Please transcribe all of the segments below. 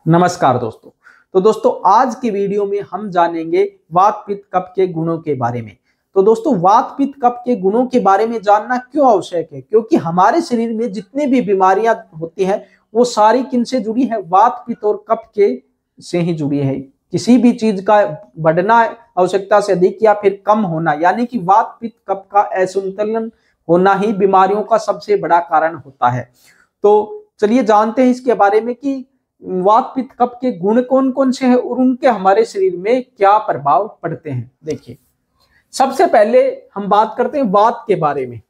नमस्कार दोस्तों। तो दोस्तों आज की वीडियो में हम जानेंगे वात पित्त कफ के गुणों के बारे में। तो दोस्तों वात पित्त कफ के गुणों के बारे में जानना क्यों आवश्यक है? क्योंकि हमारे शरीर में जितनी भी बीमारियां होती हैं वो सारी किनसे जुड़ी है? वात पित्त और कफ के से ही जुड़ी है। किसी भी चीज का बढ़ना आवश्यकता से अधिक या फिर कम होना यानी कि वात पित्त कफ का असंतुलन होना ही बीमारियों का सबसे बड़ा कारण होता है। तो चलिए जानते हैं इसके बारे में कि वात पित्त कफ के गुण कौन कौन से हैं और उनके हमारे शरीर में क्या प्रभाव पड़ते हैं। देखिए, सबसे पहले हम बात करते हैं वात के बारे में।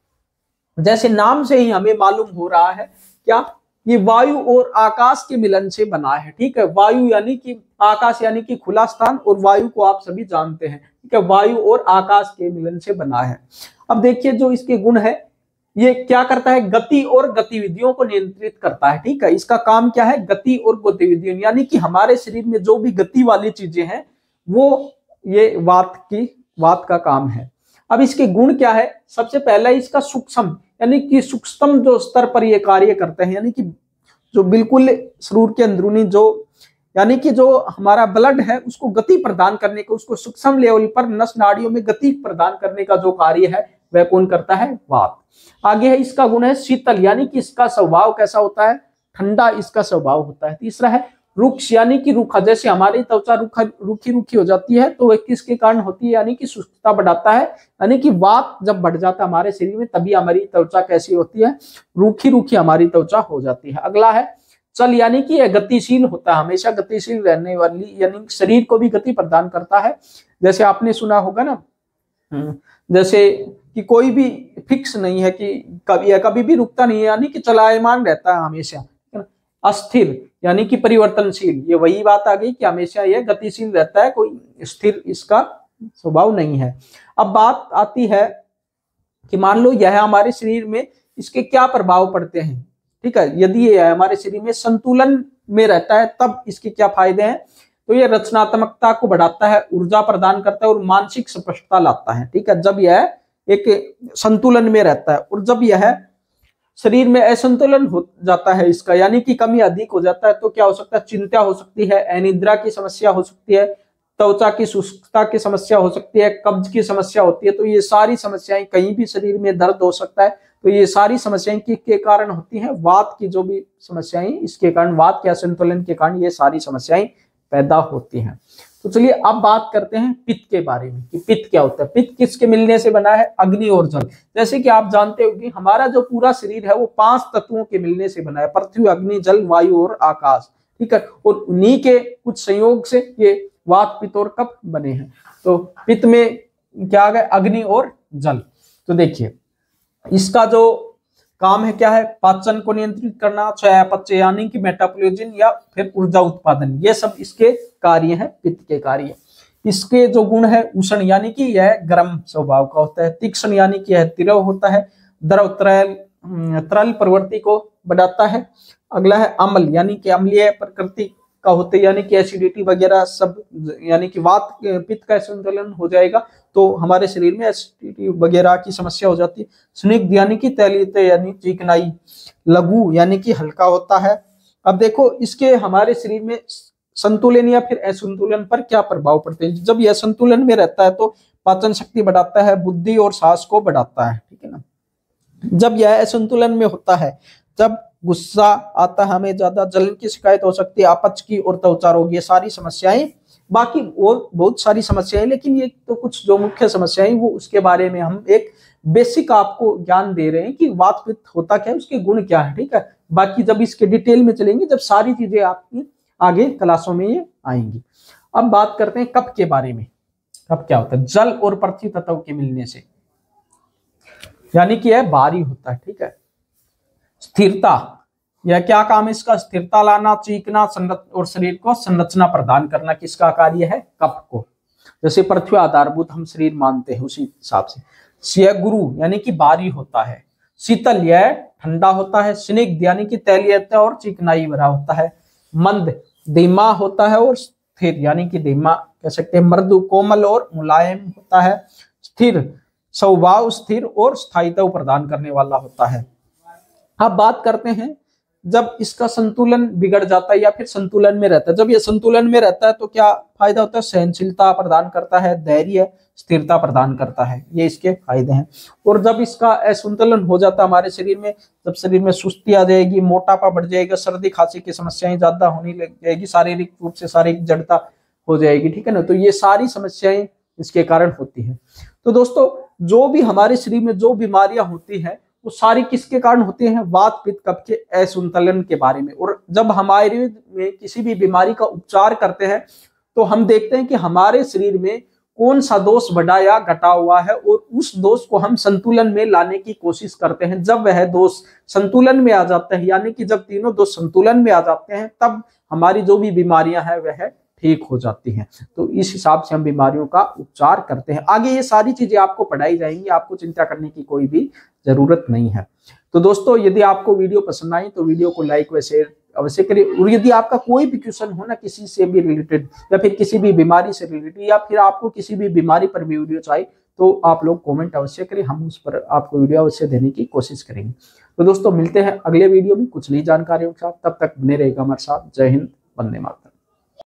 जैसे नाम से ही हमें मालूम हो रहा है क्या, ये वायु और आकाश के मिलन से बना है। ठीक है, वायु यानी कि आकाश यानी कि खुला स्थान, और वायु को आप सभी जानते हैं। ठीक है, वायु और आकाश के मिलन से बना है। अब देखिए जो इसके गुण है, ये क्या करता है? गति और गतिविधियों को नियंत्रित करता है। ठीक है, इसका काम क्या है? गति और गतिविधियों, यानी कि हमारे शरीर में जो भी गति वाली चीजें हैं वो ये वात का काम है। अब इसके गुण क्या है? सबसे पहला इसका सूक्ष्म यानी कि सूक्ष्म जो स्तर पर ये कार्य करते हैं, यानी कि जो बिल्कुल शरीर के अंदरूनी जो यानी कि जो हमारा ब्लड है उसको गति प्रदान करने का, उसको सूक्ष्म लेवल पर नस नाड़ियों में गति प्रदान करने का जो कार्य है वह कौन करता है? वात। आगे है इसका गुण है शीतल, यानी कि इसका स्वभाव कैसा होता है? ठंडा इसका स्वभाव होता है। तीसरा है रुक्ष, यानी कि रूखा। जैसे हमारी त्वचा रूखी रूखी हो जाती है तो वह किसके कारण होती है? यानी कि शुष्कता बढ़ाता है। यानी कि वात जब बढ़ जाता है हमारे शरीर में तभी हमारी त्वचा कैसी होती है? रूखी रूखी हमारी त्वचा हो जाती है। अगला है चल, यानी कि यह गतिशील होता है, हमेशा गतिशील रहने वाली, यानी शरीर को भी गति प्रदान करता है। जैसे आपने सुना होगा ना, जैसे कि कोई भी फिक्स नहीं है कि कभी भी रुकता नहीं है, यानी कि चलायमान रहता है हमेशा। अस्थिर यानी कि परिवर्तनशील, ये वही बात आ गई कि हमेशा यह गतिशील रहता है, कोई स्थिर इसका स्वभाव नहीं है। अब बात आती है कि मान लो यह हमारे शरीर में इसके क्या प्रभाव पड़ते हैं। ठीक है, यदि यह हमारे शरीर में संतुलन में रहता है तब इसके क्या फायदे हैं? तो ये रचनात्मकता को बढ़ाता है, ऊर्जा प्रदान करता है और मानसिक स्पष्टता लाता है। ठीक है, जब यह एक संतुलन में रहता है। और जब यह शरीर में असंतुलन हो जाता है इसका, यानी कि कमी अधिक हो जाता है, तो क्या हो सकता है? चिंता हो सकती है, अनिद्रा की समस्या हो सकती है, त्वचा की शुष्कता की समस्या हो सकती है, कब्ज की समस्या होती है। तो ये सारी समस्याएं, कहीं भी शरीर में दर्द हो सकता है, तो ये सारी समस्याएं के कारण होती हैं? वात की जो भी समस्याएं, इसके कारण, वात के असंतुलन के कारण ये सारी समस्याएं पैदा होती हैं। तो चलिए अब बात करते हैं पित्त के बारे में कि पित्त क्या होता है। पित्त किसके मिलने से बना है? अग्नि और जल। जैसे कि आप जानते हो कि हमारा जो पूरा शरीर है वो 5 तत्वों के मिलने से बना है, पृथ्वी, अग्नि, जल, वायु और आकाश। ठीक है, और उन्हीं के कुछ संयोग से ये वात, पित्त और कफ बने हैं। तो पित्त में क्या आ गया? अग्नि और जल। तो देखिए इसका जो काम है क्या है? पाचन को नियंत्रित करना, चयापचय यानी कि मेटाबॉलिज्म या फिर ऊर्जा उत्पादन, ये सब इसके कार्य हैं, पित्त के कार्य। इसके जो गुण है, उष्ण यानी कि यह गर्म स्वभाव का होता है, तीक्ष्ण यानी कि यह तीव्र होता है, द्रव तरल प्रवृत्ति को बढ़ाता है। अगला है अम्ल, यानी कि अम्लीय प्रकृति का होते, यानी कि एसिडिटी वगैरह सब, यानी कि वात पित्त का संतुलन हो जाएगा तो हमारे शरीर में एसिडिटी वगैरह की समस्या हो जाती है। स्निग्ध यानी कि तैलीय यानी चिकनाई। लघु यानी कि हल्का होता है। अब देखो इसके हमारे शरीर में संतुलन या फिर असंतुलन पर क्या प्रभाव पड़ते हैं। जब यह संतुलन में रहता है तो पाचन शक्ति बढ़ाता है, बुद्धि और सांस को बढ़ाता है। ठीक है ना। जब यह असंतुलन में होता है, जब गुस्सा आता है, हमें ज्यादा जलन की शिकायत हो सकती है, अपच की और त्वचा रोग, ये सारी समस्याएं, बाकी और बहुत सारी समस्याएं, लेकिन ये तो कुछ जो मुख्य समस्याएं वो उसके बारे में हम एक बेसिक आपको ज्ञान दे रहे हैं कि वात पित्त होता क्या है, उसके गुण क्या है। ठीक है, बाकी जब इसके डिटेल में चलेंगे, जब सारी चीजें आपकी आगे क्लासों में ये आएंगी। अब बात करते हैं कफ के बारे में। कफ क्या होता है? जल और पृथ्वी तत्व के मिलने से, यानी कि यह भारी होता है। ठीक है, स्थिरता, यह क्या काम है इसका? स्थिरता लाना, चीकना और शरीर को संरचना प्रदान करना, किसका कार्य है? कफ को। जैसे पृथ्वी आधारभूत हम शरीर मानते हैं उसी हिसाब से। यह गुरु यानी कि भारी होता है। शीतल, यह ठंडा होता है। स्निग्ध यानी कि तैलीयता और चिकनाई भरा होता है। मंद, धीमा होता है। और स्थिर यानी कि धीमा कह सकते हैं, मृदु, कोमल और मुलायम होता है। स्थिर, स्वभाव स्थिर और स्थायित्व प्रदान करने वाला होता है। अब बात करते हैं जब इसका संतुलन बिगड़ जाता है या फिर संतुलन में रहता है। जब ये संतुलन में रहता है तो क्या फायदा होता है? सहनशीलता प्रदान करता है, धैर्य, स्थिरता प्रदान करता है, ये इसके फायदे हैं। और जब इसका असंतुलन हो जाता है हमारे शरीर में, जब शरीर में सुस्ती आ जाएगी, मोटापा बढ़ जाएगा, सर्दी खांसी की समस्याएं ज्यादा होने लग जाएगी, शारीरिक रूप से शारीरिक जड़ता हो जाएगी, ठीक है ना। तो ये सारी समस्याएं इसके कारण होती हैं। तो दोस्तों जो भी हमारे शरीर में जो बीमारियां होती हैं वो सारी किसके कारण होती हैं? वात पित्त कफ के असंतुलन के बारे में। और जब हमारे में किसी भी बीमारी का उपचार करते हैं तो हम देखते हैं कि हमारे शरीर में कौन सा दोष बढ़ा या घटा हुआ है, और उस दोष को हम संतुलन में लाने की कोशिश करते हैं। जब वह दोष संतुलन में आ जाता है, यानी कि जब तीनों दोष संतुलन में आ जाते हैं, तब हमारी जो भी बीमारियां हैं वह ठीक हो जाती हैं। तो इस हिसाब से हम बीमारियों का उपचार करते हैं। आगे ये सारी चीजें आपको पढ़ाई जाएंगी, आपको चिंता करने की कोई भी जरूरत नहीं है। तो दोस्तों यदि आपको वीडियो पसंद आई तो वीडियो को लाइक व शेयर अवश्य करिए। और यदि आपका कोई भी क्वेश्चन हो ना किसी से भी रिलेटेड या फिर किसी भी बीमारी से रिलेटेड, या फिर आपको किसी भी बीमारी पर भी वीडियो चाहिए, तो आप लोग कमेंट अवश्य करें, हम उस पर आपको वीडियो अवश्य देने की कोशिश करेंगे। तो दोस्तों मिलते हैं अगले वीडियो में कुछ नई जानकारियों के साथ, तब तक बने रहेगा हमारे साथ। जय हिंद, वंदे मातरम।